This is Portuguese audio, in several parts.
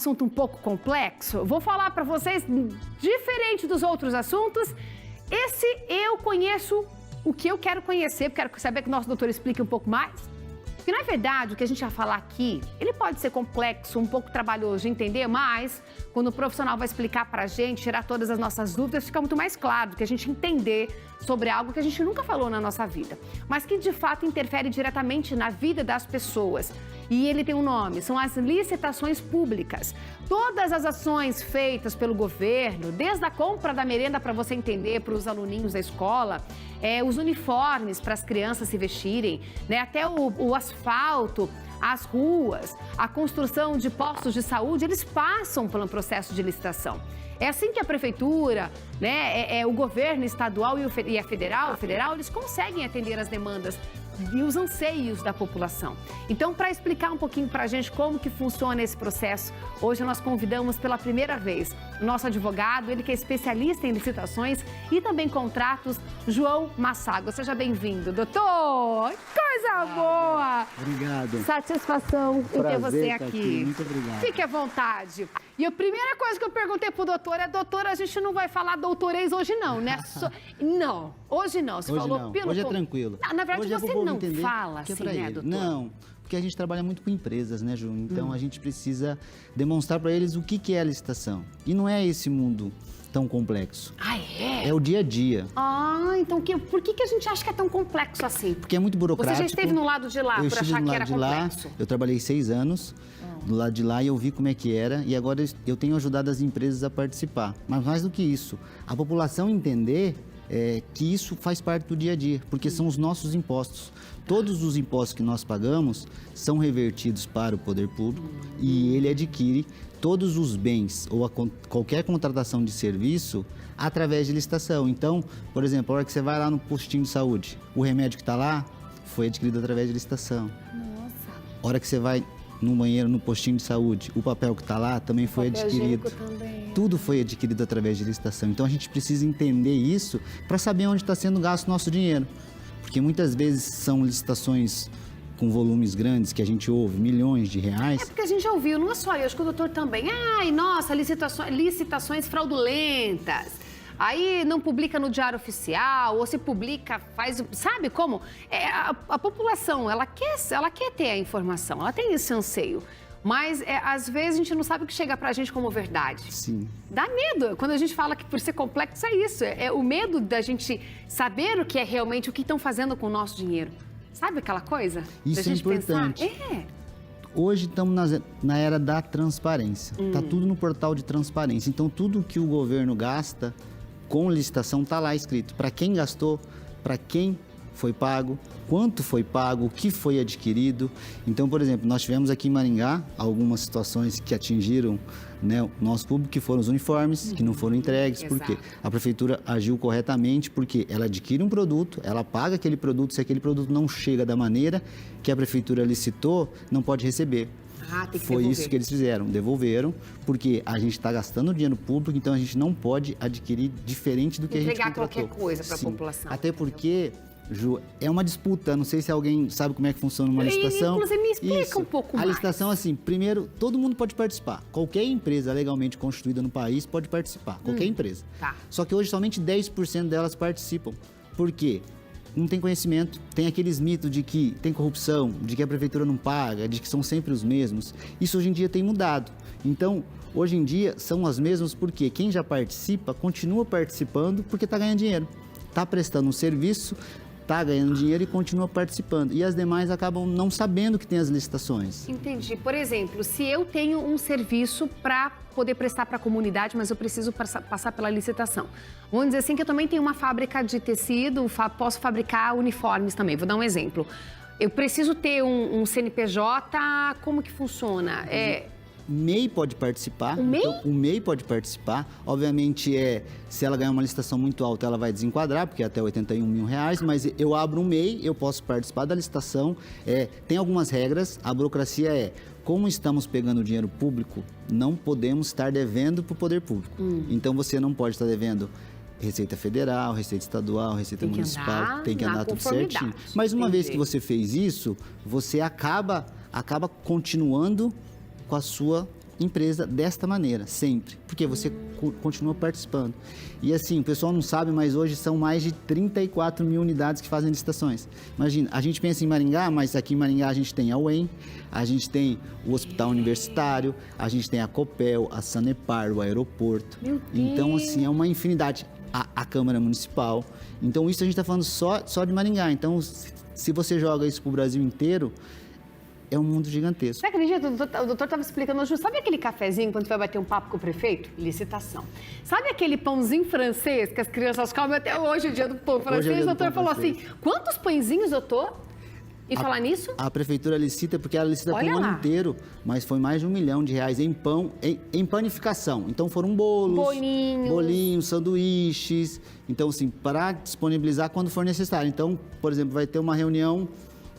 assunto um pouco complexo. Vou falar para vocês, diferente dos outros assuntos, esse eu conheço o que eu quero conhecer, quero saber que o nosso doutor explique um pouco mais. Porque, na verdade, o que a gente vai falar aqui, ele pode ser complexo, um pouco trabalhoso de entender, mas quando o profissional vai explicar para a gente, tirar todas as nossas dúvidas, fica muito mais claro do que a gente entender sobre algo que a gente nunca falou na nossa vida, mas que, de fato, interfere diretamente na vida das pessoas. E ele tem um nome, são as licitações públicas. Todas as ações feitas pelo governo, desde a compra da merenda para você entender, para os aluninhos da escola, os uniformes para as crianças se vestirem, né, até o asfalto, as ruas, a construção de postos de saúde, eles passam pelo processo de licitação. É assim que a prefeitura, né, o governo estadual e a federal, eles conseguem atender as demandas e os anseios da população. Então, para explicar um pouquinho para a gente como que funciona esse processo, hoje nós convidamos pela primeira vez o nosso advogado, ele que é especialista em licitações e também contratos, João Massago. Seja bem-vindo, doutor! Coisa boa! Obrigado. Satisfação em ter você aqui. Muito obrigado. Fique à vontade. E a primeira coisa que eu perguntei pro doutor é, doutor, a gente não vai falar doutorês hoje não, né? Não, hoje não. Você hoje falou não. pelo... Hoje é tranquilo. Não, na verdade, hoje você não fala assim, né, doutor? Não, porque a gente trabalha muito com empresas, né, Ju? Então, a gente precisa demonstrar para eles o que é a licitação. E não é esse mundo tão complexo. Ah, é? É o dia a dia. Ah, então por que a gente acha que é tão complexo assim? Porque é muito burocrático. Você já esteve no lado de lá por achar que era complexo? Eu trabalhei 6 anos do lado de lá e eu vi como é que era. E agora eu tenho ajudado as empresas a participar. Mas mais do que isso, a população entender que isso faz parte do dia a dia, porque são os nossos impostos. Todos os impostos que nós pagamos são revertidos para o poder público e ele adquire todos os bens ou qualquer contratação de serviço através de licitação. Então, por exemplo, a hora que você vai lá no postinho de saúde, o remédio que está lá foi adquirido através de licitação. Nossa. A hora que você vai no banheiro, no postinho de saúde, o papel que está lá também foi adquirido. Também. Tudo foi adquirido através de licitação. Então, a gente precisa entender isso para saber onde está sendo gasto o nosso dinheiro. Porque muitas vezes são licitações com volumes grandes que a gente ouve, milhões de reais. É porque a gente já ouviu, não é só eu, acho que o doutor também. Ai, nossa, licitações fraudulentas. Aí não publica no Diário Oficial, ou se publica, faz... Sabe como? A população, ela quer ter a informação, ela tem esse anseio. Mas, às vezes, a gente não sabe o que chega pra gente como verdade. Sim. Dá medo. Quando a gente fala que por ser complexo, é isso. É o medo da gente saber o que é realmente, o que estão fazendo com o nosso dinheiro. Sabe aquela coisa? Isso da gente é importante. Pensar? Hoje estamos na era da transparência. Está tudo no portal de transparência. Então, tudo que o governo gasta com licitação está lá escrito. Para quem gastou, para quem foi pago, quanto foi pago, o que foi adquirido. Então, por exemplo, nós tivemos aqui em Maringá algumas situações que atingiram, né, o nosso público, que foram os uniformes, que não foram entregues, porque a prefeitura agiu corretamente, porque ela adquire um produto, ela paga aquele produto, se aquele produto não chega da maneira que a prefeitura licitou, não pode receber. Tem que Foi devolver. isso que eles fizeram, devolveram, porque a gente está gastando dinheiro público, então a gente não pode adquirir diferente do que entregar a gente contratou. qualquer coisa para a população. Até porque, Ju, é uma disputa, não sei se alguém sabe como é que funciona uma licitação. Inclusive, me explica um pouco mais. A licitação, assim, primeiro, todo mundo pode participar. Qualquer empresa legalmente constituída no país pode participar, qualquer empresa. Tá. Só que hoje somente 10% delas participam. Por quê? Não tem conhecimento, tem aqueles mitos de que tem corrupção, de que a prefeitura não paga, de que são sempre os mesmos. Isso hoje em dia tem mudado. Então, hoje em dia são as mesmas porque quem já participa, continua participando porque está ganhando dinheiro. Está prestando um serviço, está ganhando dinheiro e continua participando. E as demais acabam não sabendo que tem as licitações. Entendi. Por exemplo, se eu tenho um serviço para poder prestar para a comunidade, mas eu preciso passar pela licitação. Vamos dizer assim que eu também tenho uma fábrica de tecido, posso fabricar uniformes também. Vou dar um exemplo. Eu preciso ter um CNPJ, como que funciona? MEI pode participar. O MEI? Então, o MEI pode participar. Obviamente, se ela ganhar uma licitação muito alta, ela vai desenquadrar, porque é até 81 mil reais, mas eu abro um MEI, eu posso participar da licitação. Tem algumas regras, a burocracia como estamos pegando dinheiro público, não podemos estar devendo para o poder público. Então, você não pode estar devendo Receita Federal, Receita Estadual, Receita Municipal, tem que andar tudo certinho. Mas uma vez que você fez isso, você acaba continuando com a sua empresa desta maneira, sempre, porque você continua participando. E assim, o pessoal não sabe, mas hoje são mais de 34 mil unidades que fazem licitações. Imagina, a gente pensa em Maringá, mas aqui em Maringá a gente tem a UEM, a gente tem o Hospital Universitário, a gente tem a Copel, a Sanepar, o aeroporto. Meu Deus. Então, assim, é uma infinidade. A Câmara Municipal. Então, isso a gente está falando só de Maringá. Então, se você joga isso para o Brasil inteiro, é um mundo gigantesco. Você acredita? O doutor estava explicando hoje. Sabe aquele cafezinho quando você vai bater um papo com o prefeito? Licitação. Sabe aquele pãozinho francês que as crianças comem até hoje, o dia do pão francês? O doutor falou assim, quantos pãezinhos, doutor? E falar nisso? A prefeitura licita porque ela licita para o ano inteiro, mas foi mais de R$1 milhão em pão, em panificação. Então foram bolinhos, sanduíches. Então, assim, para disponibilizar quando for necessário. Então, por exemplo, vai ter uma reunião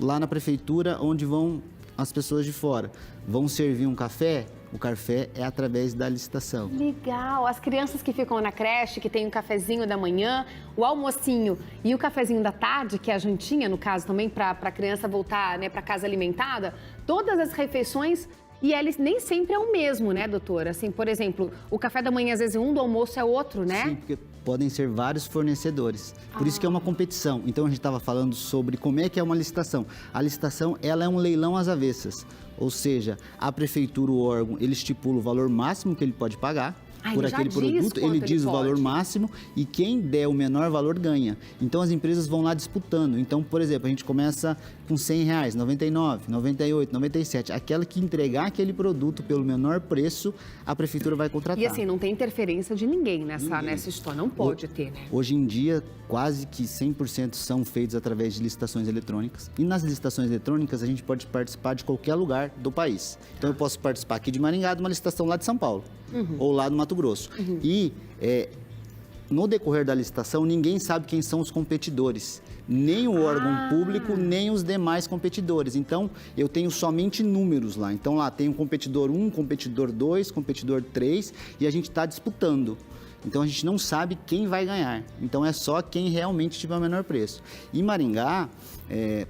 lá na prefeitura onde vão as pessoas de fora. Vão servir um café? O café é através da licitação. Legal. As crianças que ficam na creche, que tem o cafezinho da manhã, o almocinho e o cafezinho da tarde, que é a jantinha, no caso, também para a criança voltar, né, para casa alimentada, todas as refeições, e eles nem sempre é o mesmo, né, doutora? Assim, por exemplo, o café da manhã, às vezes, um, do almoço é outro, né? Sim, porque podem ser vários fornecedores. Por isso que é uma competição. Então, a gente estava falando sobre como é que é uma licitação. A licitação, ela é um leilão às avessas. Ou seja, a prefeitura, o órgão, ele estipula o valor máximo que ele pode pagar por aquele produto, ele diz o valor máximo e quem der o menor valor ganha. Então, as empresas vão lá disputando. Então, por exemplo, a gente começa com R$100, R$99, R$98, R$97. Aquela que entregar aquele produto pelo menor preço, a prefeitura vai contratar. E assim, não tem interferência de ninguém nessa história, não pode ter, né? Hoje em dia, quase que 100% são feitos através de licitações eletrônicas. E nas licitações eletrônicas, a gente pode participar de qualquer lugar do país. Então, eu posso participar aqui de Maringá de uma licitação lá de São Paulo. Ou lá do Mato Grosso. E no decorrer da licitação, ninguém sabe quem são os competidores. Nem o órgão público, nem os demais competidores. Então, eu tenho somente números lá. Então, lá tem o competidor 1, competidor 2, competidor 3 e a gente está disputando. Então, a gente não sabe quem vai ganhar. Então, é só quem realmente tiver o menor preço. E Maringá,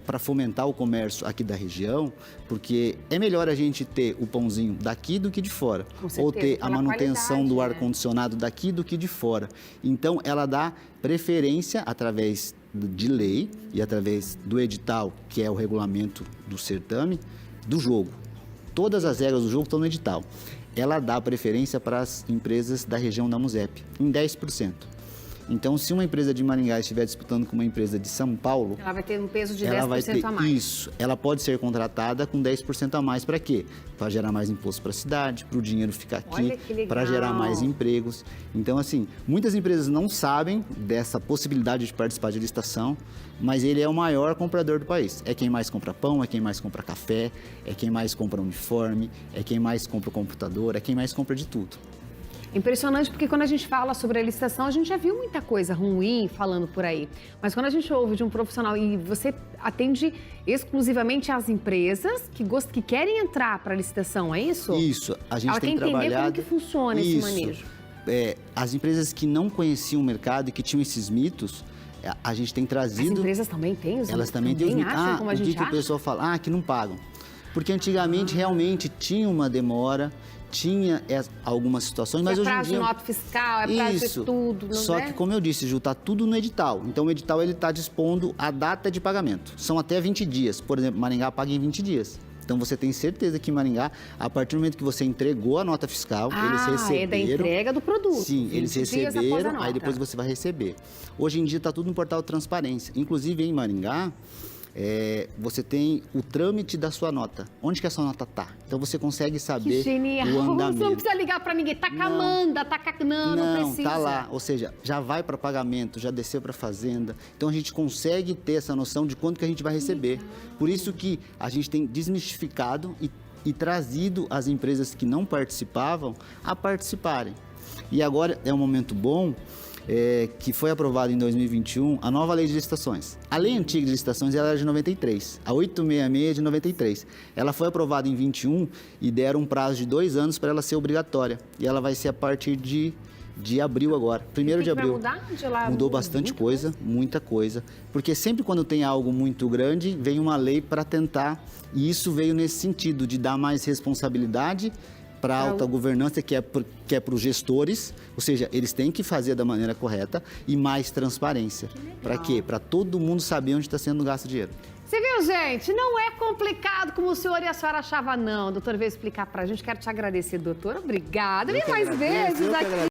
para fomentar o comércio aqui da região, porque é melhor a gente ter o pãozinho daqui do que de fora. Com certeza, ou ter a manutenção do né? ar-condicionado daqui do que de fora. Então, ela dá preferência através de lei e através do edital, que é o regulamento do certame, do jogo. Todas as regras do jogo estão no edital. Ela dá preferência para as empresas da região da MUSEP, em 10%. Então, se uma empresa de Maringá estiver disputando com uma empresa de São Paulo... Ela vai ter um peso de 10% ela a mais. Isso. Ela pode ser contratada com 10% a mais. Para quê? Para gerar mais imposto para a cidade, para o dinheiro ficar aqui, para gerar mais empregos. Então, assim, muitas empresas não sabem dessa possibilidade de participar de licitação, mas ele é o maior comprador do país. É quem mais compra pão, é quem mais compra café, é quem mais compra uniforme, é quem mais compra computador, é quem mais compra de tudo. Impressionante, porque quando a gente fala sobre a licitação, a gente já viu muita coisa ruim falando por aí. Mas quando a gente ouve de um profissional e você atende exclusivamente às empresas que querem entrar para a licitação, é isso? Isso. A gente tem trabalhado... Ela quer entender como que funciona esse manejo. As empresas que não conheciam o mercado e que tinham esses mitos, a gente tem trazido... As empresas também têm os mitos? Elas também têm os mitos. Como a gente acha? O pessoal fala? Que não pagam. Porque antigamente realmente tinha uma demora, tinha algumas situações, mas hoje em dia... É prazo de nota fiscal, é prazo de tudo, não é? Só que, como eu disse, Ju, está tudo no edital. Então, o edital está dispondo a data de pagamento. São até 20 dias. Por exemplo, Maringá paga em 20 dias. Então, você tem certeza que em Maringá, a partir do momento que você entregou a nota fiscal, eles receberam... é da entrega do produto. Sim, eles receberam, aí depois você vai receber. Hoje em dia, está tudo no portal de transparência. Inclusive, em Maringá... você tem o trâmite da sua nota. Onde que a sua nota está? Então, você consegue saber o andamento. Você não precisa ligar para ninguém. Tá calando, tá cacando, não precisa. Tá lá. Ou seja, já vai para pagamento, já desceu para fazenda. Então, a gente consegue ter essa noção de quanto que a gente vai receber. Por isso que a gente tem desmistificado e trazido as empresas que não participavam a participarem. E agora é um momento bom... que foi aprovada em 2021 a nova lei de licitações. A lei antiga de licitações ela era de 93, a 866 é de 93. Ela foi aprovada em 21 e deram um prazo de 2 anos para ela ser obrigatória. E ela vai ser a partir de abril agora, 1º de abril. Vai mudar de lá? Mudou bastante coisa, muita coisa. Porque sempre quando tem algo muito grande, vem uma lei para tentar, e isso veio nesse sentido, de dar mais responsabilidade para a alta governança, que é para os gestores, ou seja, eles têm que fazer da maneira correta, e mais transparência. Para quê? Para todo mundo saber onde está sendo gasto o dinheiro. Você viu, gente? Não é complicado como o senhor e a senhora achavam, não. O doutor veio explicar para a gente. Quero te agradecer, doutor. Obrigada. Vem mais vezes aqui.